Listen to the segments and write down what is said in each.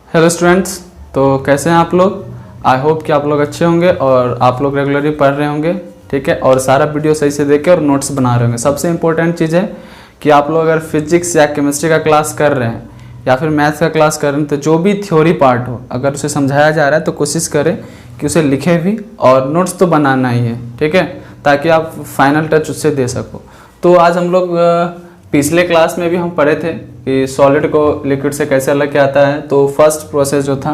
Hello students, तो कैसे हैं आप लोग। आई होप कि आप लोग अच्छे होंगे और आप लोग रेगुलरली पढ़ रहे होंगे, ठीक है, और सारा वीडियो सही से देख के और नोट्स बना रहे होंगे। सबसे इम्पोर्टेंट चीज़ है कि आप लोग अगर फिजिक्स या केमिस्ट्री का क्लास कर रहे हैं या फिर मैथ्स का क्लास कर रहे हैं तो जो भी थ्योरी पार्ट हो अगर उसे समझाया जा रहा है तो कोशिश करें कि उसे लिखें भी और नोट्स तो बनाना ही है, ठीक है, ताकि आप फाइनल टच उससे दे सको। तो आज हम लोग पिछले क्लास में भी हम पढ़े थे कि सॉलिड को लिक्विड से कैसे अलग किया जाता है, तो फर्स्ट प्रोसेस जो था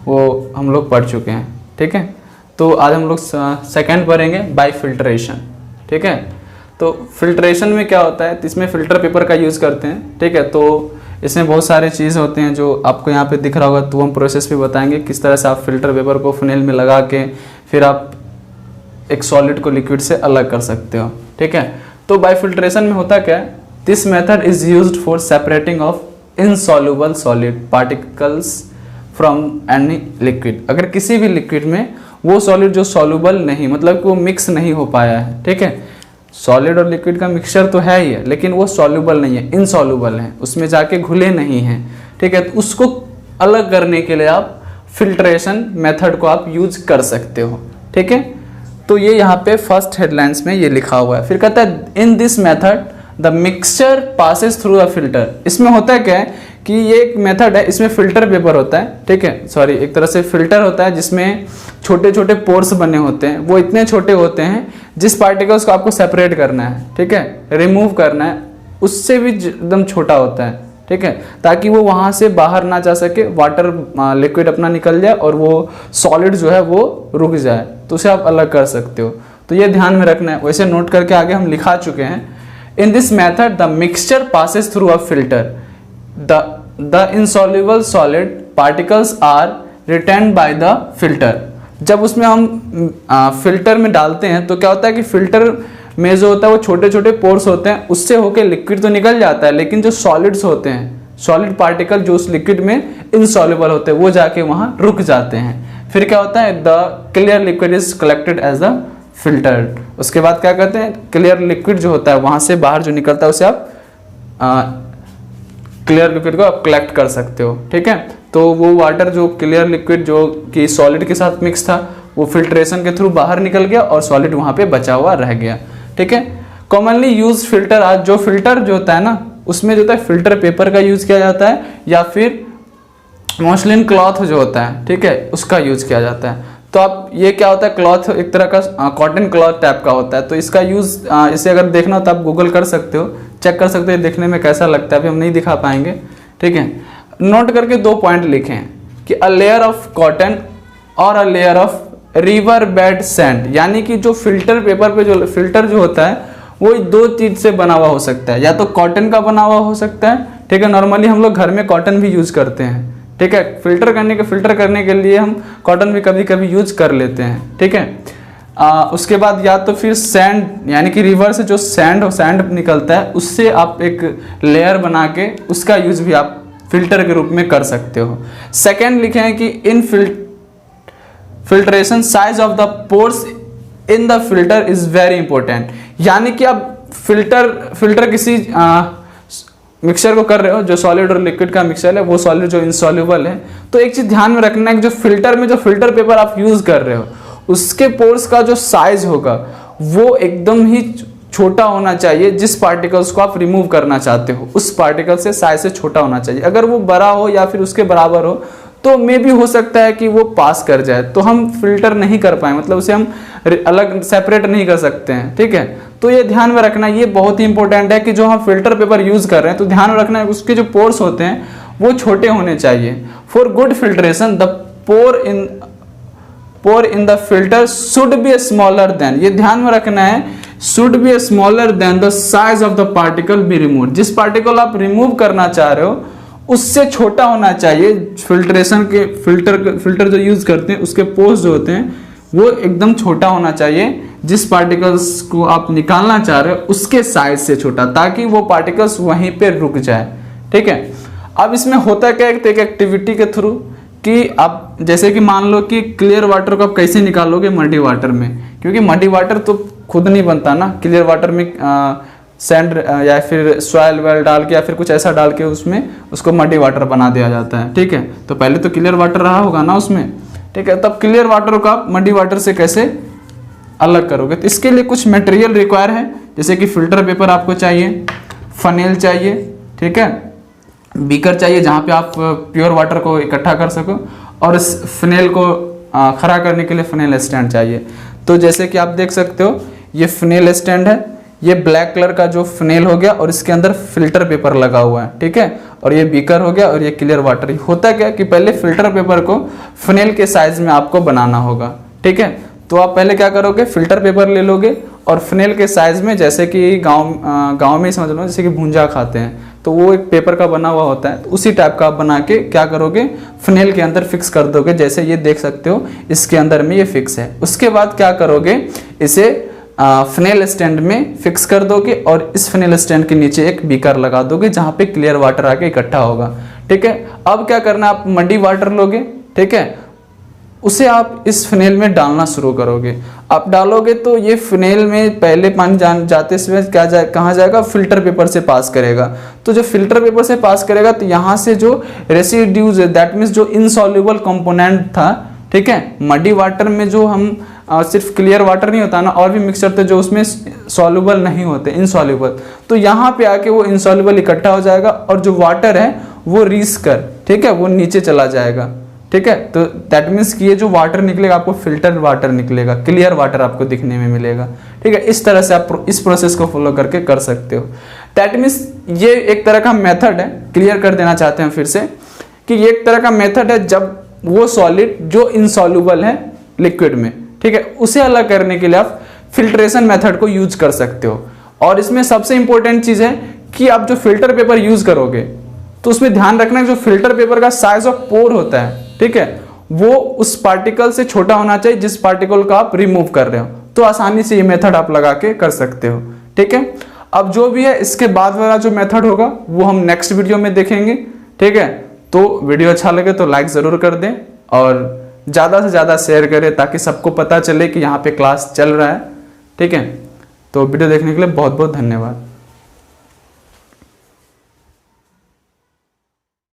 वो हम लोग पढ़ चुके हैं, ठीक है। तो आज हम लोग सेकंड पढ़ेंगे बाय फिल्ट्रेशन, ठीक है। तो फिल्ट्रेशन में क्या होता है, तो इसमें फ़िल्टर पेपर का यूज़ करते हैं, ठीक है। तो इसमें बहुत सारे चीज़ होते हैं जो आपको यहाँ पे दिख रहा होगा, तो हम प्रोसेस भी बताएंगे किस तरह से आप फिल्टर पेपर को फनेल में लगा के फिर आप एक सॉलिड को लिक्विड से अलग कर सकते हो, ठीक है। तो बाय फिल्ट्रेशन में होता क्या है, this method is used for separating of insoluble solid particles from any liquid. अगर किसी भी लिक्विड में वो सॉलिड जो सॉल्युबल नहीं, मतलब कि वो मिक्स नहीं हो पाया है, ठीक है। सॉलिड और लिक्विड का मिक्सचर तो है ही है लेकिन वो सॉल्युबल नहीं है, इनसॉल्युबल है, उसमें जाके घुले नहीं हैं, ठीक है। तो उसको अलग करने के लिए आप फिल्ट्रेशन मेथड को आप यूज कर सकते हो, ठीक है। तो ये यहाँ पे फर्स्ट हेडलाइंस में ये लिखा हुआ है। फिर कहता है इन this method the mixture passes through the filter. इसमें होता है क्या है कि ये एक मेथड है, इसमें फिल्टर पेपर होता है, ठीक है, सॉरी, एक तरह से फिल्टर होता है जिसमें छोटे छोटे पोर्स बने होते हैं। वो इतने छोटे होते हैं जिस पार्टिकल्स को आपको सेपरेट करना है, ठीक है, रिमूव करना है, उससे भी एकदम छोटा होता है, ठीक है, ताकि वो वहाँ से बाहर ना जा सके, वाटर लिक्विड अपना निकल जाए और वो सॉलिड जो है वो रुक जाए, तो उसे आप अलग कर सकते हो। तो ये ध्यान में रखना है। वैसे नोट करके आगे हम लिखा चुके हैं, in this method the mixture passes through a filter, the insoluble solid particles are retained by the filter. जब उसमें हम फिल्टर में डालते हैं तो क्या होता है कि फिल्टर में जो होता है वो छोटे छोटे पोर्स होते हैं, उससे होकर लिक्विड तो निकल जाता है, लेकिन जो सॉलिड्स होते हैं, सॉलिड पार्टिकल जो उस लिक्विड में इनसॉल्युबल होते हैं, वो जाके वहाँ रुक जाते हैं। फिर क्या होता है, the clear liquid is collected as the filtered. उसके बाद क्या कहते हैं, क्लियर लिक्विड जो होता है वहाँ से बाहर जो निकलता है उसे आप क्लियर लिक्विड को आप कलेक्ट कर सकते हो, ठीक है। तो वो वाटर जो क्लियर लिक्विड जो कि सॉलिड के साथ मिक्स था वो फिल्ट्रेशन के थ्रू बाहर निकल गया और सॉलिड वहाँ पे बचा हुआ रह गया, ठीक है। कॉमनली यूज फिल्टर, आज जो फिल्टर जो होता है ना उसमें जो होता है फिल्टर पेपर का यूज किया जाता है या फिर मॉस्लिन क्लॉथ जो होता है, ठीक है, उसका यूज किया जाता है। तो आप ये क्या होता है, क्लॉथ एक तरह का कॉटन क्लॉथ टाइप का होता है, तो इसका यूज इसे अगर देखना हो तो आप गूगल कर सकते हो, चेक कर सकते हो देखने में कैसा लगता है। अभी हम नहीं दिखा पाएंगे, ठीक है। नोट करके 2 पॉइंट लिखे हैं कि अ लेयर ऑफ कॉटन और a layer of river bed sand, यानी कि जो फिल्टर पेपर पे जो फिल्टर जो होता है वो 2 चीज से बना हुआ हो सकता है, या तो कॉटन का बना हुआ हो सकता है, ठीक है, नॉर्मली हम लोग घर में कॉटन भी यूज करते हैं, ठीक है, फिल्टर करने के लिए हम कॉटन भी कभी कभी यूज कर लेते हैं, ठीक है। उसके बाद या तो फिर सैंड, यानी कि रिवर से जो सैंड निकलता है उससे आप एक लेयर बना के उसका यूज भी आप फिल्टर के रूप में कर सकते हो। सेकेंड लिखे हैं कि in filtration size of the pores in the filter is very important, यानी कि आप फिल्टर किसी मिक्सचर को कर रहे हो जो सॉलिड और लिक्विड का मिक्सचर है, वो सॉलिड जो इनसॉल्युबल है, तो एक चीज ध्यान में रखना है कि जो फिल्टर में जो फिल्टर पेपर आप यूज कर रहे हो उसके पोर्स का जो साइज होगा वो एकदम ही छोटा होना चाहिए। जिस पार्टिकल्स को आप रिमूव करना चाहते हो उस पार्टिकल से साइज से छोटा होना चाहिए। अगर वो बड़ा हो या फिर उसके बराबर हो तो मे भी हो सकता है कि वो पास कर जाए, तो हम फिल्टर नहीं कर पाए, मतलब उसे हम अलग सेपरेट नहीं कर सकते हैं, ठीक है। तो ये ध्यान में रखना, ये बहुत ही इंपॉर्टेंट है कि जो हम फिल्टर पेपर यूज कर रहे हैं तो ध्यान में रखना है उसके जो पोर्स होते हैं वो छोटे होने चाहिए। For good filtration the pore in the filter should be smaller than, ये ध्यान में रखना है, should be smaller than the size of the particle be remove. जिस पार्टिकल आप रिमूव करना चाह रहे हो उससे छोटा होना चाहिए। फिल्ट्रेशन के फिल्टर जो यूज करते हैं उसके पोर्स जो होते हैं वो एकदम छोटा होना चाहिए, जिस पार्टिकल्स को आप निकालना चाह रहे हो उसके साइज से छोटा, ताकि वो पार्टिकल्स वहीं पे रुक जाए, ठीक है। अब इसमें होता क्या है, एक एक्टिविटी के थ्रू कि आप जैसे कि मान लो कि क्लियर वाटर को आप कैसे निकालोगे मडी वाटर में, क्योंकि मडी वाटर तो खुद नहीं बनता ना, क्लियर वाटर में सैंड या फिर सॉइल वेल डाल के या फिर कुछ ऐसा डाल के उसमें उसको मडी वाटर बना दिया जाता है। ठीक है, तो पहले तो क्लियर वाटर रहा होगा ना उसमें। ठीक है, तब क्लियर वाटर को आप मडी वाटर से कैसे अलग करोगे, तो इसके लिए कुछ मटेरियल रिक्वायर है, जैसे कि फिल्टर पेपर आपको चाहिए, फनेल चाहिए, ठीक है, बीकर चाहिए जहाँ पे आप प्योर वाटर को इकट्ठा कर सको, और इस फनेल को खड़ा करने के लिए फनेल स्टैंड चाहिए। तो जैसे कि आप देख सकते हो ये फनेल स्टैंड है, ये ब्लैक कलर का जो फनेल हो गया और इसके अंदर फिल्टर पेपर लगा हुआ है। ठीक है, और ये बीकर हो गया और ये क्लियर वाटर। होता क्या कि पहले फिल्टर पेपर को फनेल के साइज में आपको बनाना होगा। ठीक है, तो आप पहले क्या करोगे, फिल्टर पेपर ले लोगे और फनेल के साइज में, जैसे कि गांव में ही समझ लो, जैसे कि भूंजा खाते हैं तो वो एक पेपर का बना हुआ होता है, तो उसी टाइप का आप बना के क्या करोगे, फनेल के अंदर फिक्स कर दोगे। जैसे ये देख सकते हो इसके अंदर में ये फिक्स है। उसके बाद क्या करोगे, इसे फनेल स्टैंड में फिक्स कर दोगे और इस फनेल स्टैंड के नीचे एक बीकर लगा दोगे जहाँ पे क्लियर वाटर आके इकट्ठा होगा। ठीक है, अब क्या करना, आप मडी वाटर लोगे, ठीक है, उसे आप इस फनेल में डालना शुरू करोगे। आप डालोगे तो ये फनेल में पहले पानी जाते समय कहाँ जाएगा, फिल्टर पेपर से पास करेगा। तो जो फिल्टर पेपर से पास करेगा तो यहाँ से जो रेसिड्यूज, दैट मीन्स जो इनसॉल्युबल कंपोनेंट था, ठीक है, मडी वाटर में जो हम सिर्फ क्लियर वाटर नहीं होता ना, और भी मिक्सचर थे जो उसमें सॉल्युबल नहीं होते, इनसॉल्युबल, तो यहाँ पे आके वो इनसॉल्युबल इकट्ठा हो जाएगा और जो वाटर है वो रीस कर, ठीक है, वो नीचे चला जाएगा। ठीक है, तो दैट मीन्स कि ये जो वाटर निकलेगा आपको फिल्टर वाटर निकलेगा, क्लियर वाटर आपको दिखने में मिलेगा। ठीक है, इस तरह से आप इस प्रोसेस को फॉलो करके कर सकते हो। दैट मीन्स ये एक तरह का मेथड है, क्लियर कर देना चाहते हैं फिर से कि ये एक तरह का मेथड है जब वो सॉलिड जो इनसॉल्युबल है लिक्विड में, ठीक है, उसे अलग करने के लिए आप फिल्ट्रेशन मेथड को यूज कर सकते हो। और इसमें सबसे इंपॉर्टेंट चीज है कि आप जो फिल्टर पेपर यूज करोगे तो उसमें ध्यान रखना है जो फिल्टर पेपर का साइज ऑफ पोर होता है, ठीक है, वो उस पार्टिकल से छोटा होना चाहिए जिस पार्टिकल को आप रिमूव कर रहे हो। तो आसानी से ये मेथड आप लगा के कर सकते हो। ठीक है, अब जो भी है इसके बाद वाला जो मेथड होगा वो हम नेक्स्ट वीडियो में देखेंगे। ठीक है, तो वीडियो अच्छा लगे तो लाइक ज़रूर कर दें और ज़्यादा से ज़्यादा शेयर करें ताकि सबको पता चले कि यहाँ पे क्लास चल रहा है। ठीक है, तो वीडियो देखने के लिए बहुत बहुत धन्यवाद।